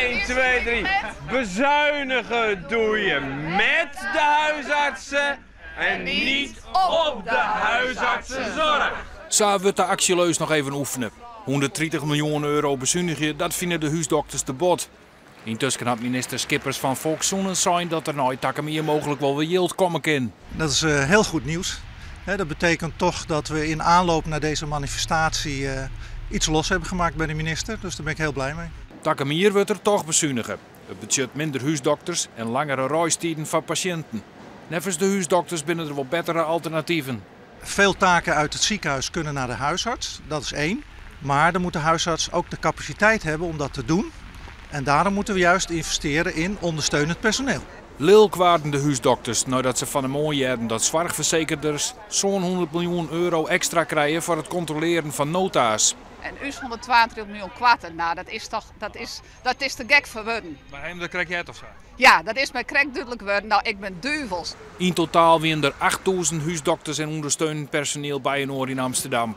1, 2, 3. Bezuinigen doe je met de huisartsen en niet op de huisartsenzorg. Zo wordt de actieleus nog even oefenen. 130 miljoen euro bezuinigen, dat vinden de huisdokters te bot. Intussen had minister Schippers van Volkszoenen zijn dat er nou Takkemier mogelijk wel weer yield komen kan. Dat is heel goed nieuws. Dat betekent toch dat we in aanloop naar deze manifestatie iets los hebben gemaakt bij de minister. Dus daar ben ik heel blij mee. Takkemier wordt er toch bezuinigen. Het budget minder huisdokters en langere reistijden van patiënten. Nevens de huisdokters binnen er wel betere alternatieven. Veel taken uit het ziekenhuis kunnen naar de huisarts, dat is één. Maar dan moet de huisarts ook de capaciteit hebben om dat te doen. En daarom moeten we juist investeren in ondersteunend personeel. Lilk waren de huisdokters nadat ze van de mooie hadden dat zorgverzekerders zo'n 100 miljoen euro extra krijgen voor het controleren van nota's. En us 122 miljoen kwarten, nou dat is te gek voor woorden. Maar hem, dat krijg jij het of zo? Ja, dat is mij krek duidelijk worden. Nou, ik ben duivels. In totaal waren er 8000 huisdokters en ondersteunend personeel bij een oor in Amsterdam.